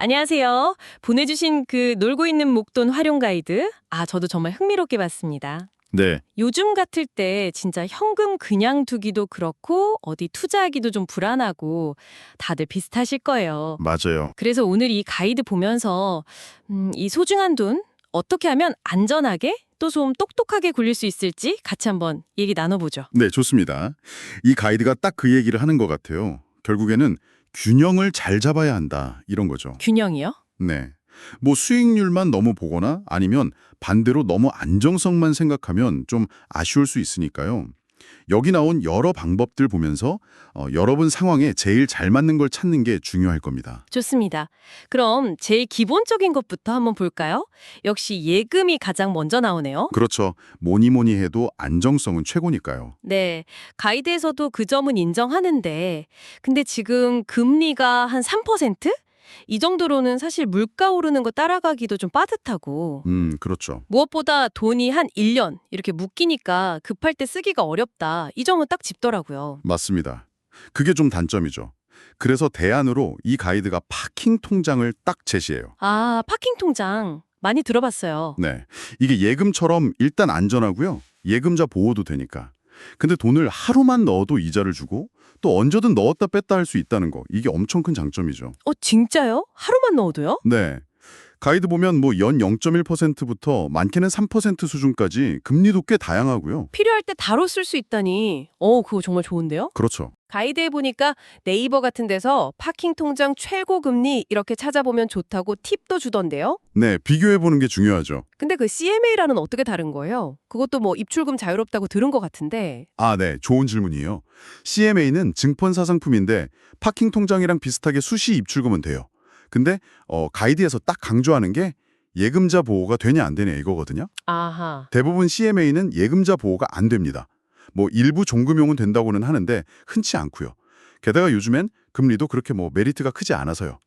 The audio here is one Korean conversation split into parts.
안녕하세요. 보내주신 그 놀고 있는 목돈 활용 가이드. 저도 정말 흥미롭게 봤습니다. 네, 요즘 같을 때 진짜 현금 그냥 두기도 그렇고 어디 투자하기도 좀 불안하고 다들 비슷하실 거예요. 맞아요. 그래서 오늘 이 가이드 보면서 이 소중한 돈 어떻게 하면 안전하게 또 좀 똑똑하게 굴릴 수 있을지 같이 한번 얘기 나눠보죠. 네, 좋습니다. 이 가이드가 딱 그 얘기를 하는 것 같아요. 결국에는 균형을 잘 잡아야 한다, 이런 거죠. 균형이요? 네. 뭐 수익률만 너무 보거나 아니면 반대로 너무 안정성만 생각하면 좀 아쉬울 수 있으니까요. 여기 나온 여러 방법들 보면서 여러분 상황에 제일 잘 맞는 걸 찾는 게 중요할 겁니다. 좋습니다. 그럼 제일 기본적인 것부터 한번 볼까요? 역시 예금이 가장 먼저 나오네요. 그렇죠. 뭐니 뭐니 해도 안정성은 최고니까요. 네, 가이드에서도 그 점은 인정하는데, 근데 지금 금리가 한 3%? 이 정도로는 사실 물가 오르는 거 따라가기도 좀 빠듯하고, 그렇죠. 무엇보다 돈이 한 1년 이렇게 묶이니까 급할 때 쓰기가 어렵다. 이 점은 딱 짚더라고요. 맞습니다. 그게 좀 단점이죠. 그래서 대안으로 이 가이드가 파킹 통장을 딱 제시해요. 파킹 통장 많이 들어봤어요. 네. 이게 예금처럼 일단 안전하고요. 예금자 보호도 되니까. 근데 돈을 하루만 넣어도 이자를 주고 또 언제든 넣었다 뺐다 할 수 있다는 거. 이게 엄청 큰 장점이죠. 진짜요? 하루만 넣어도요? 네. 가이드 보면 뭐 연 0.1%부터 많게는 3% 수준까지 금리도 꽤 다양하고요. 필요할 때 바로 쓸 수 있다니. 그거 정말 좋은데요? 그렇죠. 가이드에 보니까 네이버 같은 데서 파킹 통장 최고 금리 이렇게 찾아보면 좋다고 팁도 주던데요. 네, 비교해 보는 게 중요하죠. 근데 그 CMA랑은 어떻게 다른 거예요? 그것도 뭐 입출금 자유롭다고 들은 것 같은데. 네. 좋은 질문이에요. CMA는 증권사 상품인데 파킹 통장이랑 비슷하게 수시 입출금은 돼요. 근데 가이드에서 딱 강조하는 게 예금자 보호가 되냐 안 되냐 이거거든요. 아하. 대부분 CMA는 예금자 보호가 안 됩니다. 뭐 일부 종금용은 된다고는 하는데 흔치 않고요. 게다가 요즘엔 금리도 그렇게 뭐 메리트가 크지 않아서요.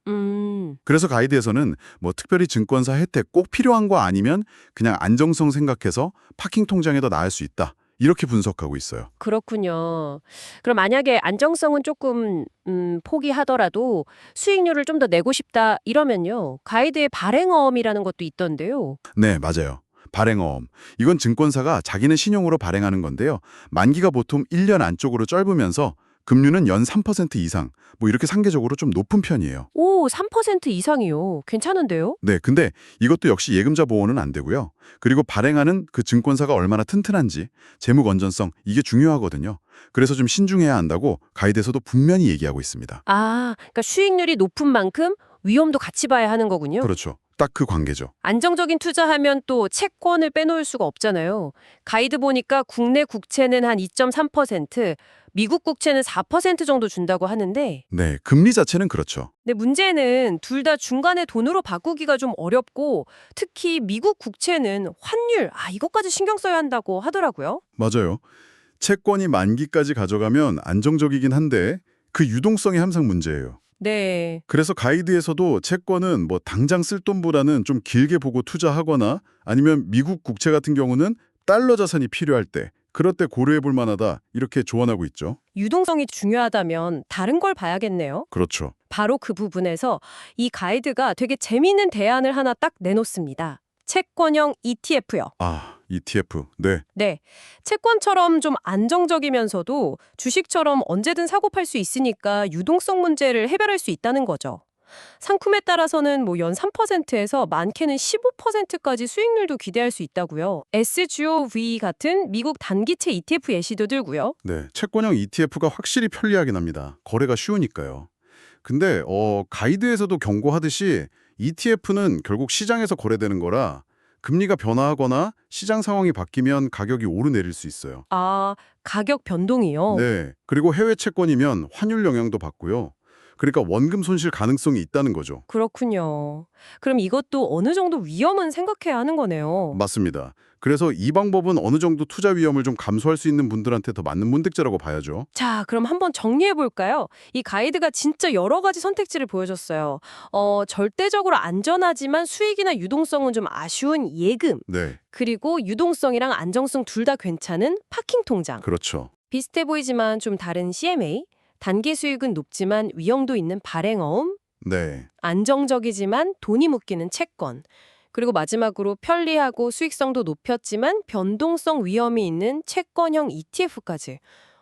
그래서 가이드에서는 뭐 특별히 증권사 혜택 꼭 필요한 거 아니면 그냥 안정성 생각해서 파킹 통장에 더 나을 수 있다. 이렇게 분석하고 있어요. 그렇군요. 그럼 만약에 안정성은 조금 포기하더라도 수익률을 좀 더 내고 싶다 이러면요. 가이드에 발행어음이라는 것도 있던데요. 네, 맞아요. 발행어음. 이건 증권사가 자기네 신용으로 발행하는 건데요. 만기가 보통 1년 안쪽으로 짧으면서 금리는 연 3% 이상, 뭐 이렇게 상대적으로 좀 높은 편이에요. 오, 3% 이상이요. 괜찮은데요? 네, 근데 이것도 역시 예금자 보호는 안 되고요. 그리고 발행하는 그 증권사가 얼마나 튼튼한지, 재무 건전성, 이게 중요하거든요. 그래서 좀 신중해야 한다고 가이드에서도 분명히 얘기하고 있습니다. 그러니까 수익률이 높은 만큼 위험도 같이 봐야 하는 거군요. 그렇죠. 딱 그 관계죠. 안정적인 투자하면 또 채권을 빼놓을 수가 없잖아요. 가이드 보니까 국내 국채는 한 2.3%, 미국 국채는 4% 정도 준다고 하는데, 네, 금리 자체는 그렇죠. 근데 문제는 둘 다 중간에 돈으로 바꾸기가 좀 어렵고, 특히 미국 국채는 환율, 이것까지 신경 써야 한다고 하더라고요. 맞아요. 채권이 만기까지 가져가면 안정적이긴 한데 그 유동성이 항상 문제예요. 네. 그래서 가이드에서도 채권은 뭐 당장 쓸 돈보다는 좀 길게 보고 투자하거나 아니면 미국 국채 같은 경우는 달러 자산이 필요할 때 그럴 때 고려해 볼 만하다 이렇게 조언하고 있죠. 유동성이 중요하다면 다른 걸 봐야겠네요. 그렇죠. 바로 그 부분에서 이 가이드가 되게 재미있는 대안을 하나 딱 내놓습니다. 채권형 ETF요. ETF. 네. 네. 채권처럼 좀 안정적이면서도 주식처럼 언제든 사고 팔 수 있으니까 유동성 문제를 해결할 수 있다는 거죠. 상품에 따라서는 뭐 연 3%에서 많게는 15%까지 수익률도 기대할 수 있다고요. SGOV 같은 미국 단기채 ETF 예시도 들고요. 네. 채권형 ETF가 확실히 편리하긴 합니다. 거래가 쉬우니까요. 근데 가이드에서도 경고하듯이 ETF는 결국 시장에서 거래되는 거라 금리가 변화하거나 시장 상황이 바뀌면 가격이 오르내릴 수 있어요. 가격 변동이요? 네. 그리고 해외 채권이면 환율 영향도 받고요. 그러니까 원금 손실 가능성이 있다는 거죠. 그렇군요. 그럼 이것도 어느 정도 위험은 생각해야 하는 거네요. 맞습니다. 그래서 이 방법은 어느 정도 투자 위험을 좀 감수할 수 있는 분들한테 더 맞는 선택지라고 봐야죠. 자, 그럼 한번 정리해 볼까요? 이 가이드가 진짜 여러 가지 선택지를 보여줬어요. 절대적으로 안전하지만 수익이나 유동성은 좀 아쉬운 예금, 네. 그리고 유동성이랑 안정성 둘 다 괜찮은 파킹 통장. 그렇죠. 비슷해 보이지만 좀 다른 CMA, 단기 수익은 높지만 위험도 있는 발행어음, 네. 안정적이지만 돈이 묶이는 채권. 그리고 마지막으로 편리하고 수익성도 높였지만 변동성 위험이 있는 채권형 ETF까지.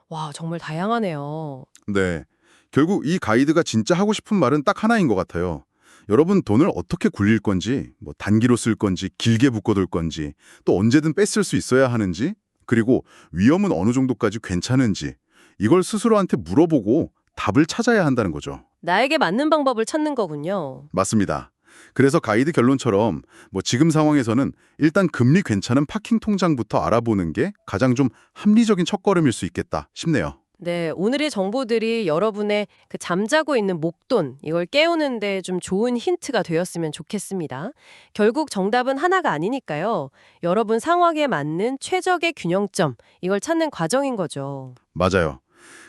와, 정말 다양하네요. 네. 결국 이 가이드가 진짜 하고 싶은 말은 딱 하나인 것 같아요. 여러분 돈을 어떻게 굴릴 건지, 뭐 단기로 쓸 건지, 길게 묶어둘 건지, 또 언제든 뺐을 수 있어야 하는지, 그리고 위험은 어느 정도까지 괜찮은지, 이걸 스스로한테 물어보고 답을 찾아야 한다는 거죠. 나에게 맞는 방법을 찾는 거군요. 맞습니다. 그래서 가이드 결론처럼 뭐 지금 상황에서는 일단 금리 괜찮은 파킹 통장부터 알아보는 게 가장 좀 합리적인 첫걸음일 수 있겠다 싶네요. 네, 오늘의 정보들이 여러분의 그 잠자고 있는 목돈, 이걸 깨우는데 좀 좋은 힌트가 되었으면 좋겠습니다. 결국 정답은 하나가 아니니까요. 여러분 상황에 맞는 최적의 균형점, 이걸 찾는 과정인 거죠. 맞아요.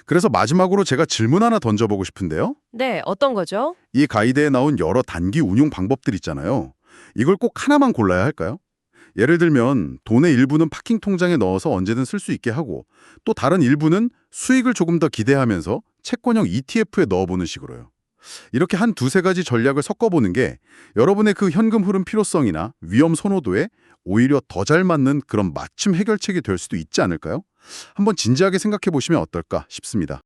그래서 마지막으로 제가 질문 하나 던져보고 싶은데요. 네, 어떤 거죠? 이 가이드에 나온 여러 단기 운용 방법들 있잖아요. 이걸 꼭 하나만 골라야 할까요? 예를 들면 돈의 일부는 파킹 통장에 넣어서 언제든 쓸 수 있게 하고 또 다른 일부는 수익을 조금 더 기대하면서 채권형 ETF에 넣어보는 식으로요. 이렇게 한 두세 가지 전략을 섞어보는 게 여러분의 그 현금 흐름 필요성이나 위험 선호도에 오히려 더 잘 맞는 그런 맞춤 해결책이 될 수도 있지 않을까요? 한번 진지하게 생각해 보시면 어떨까 싶습니다.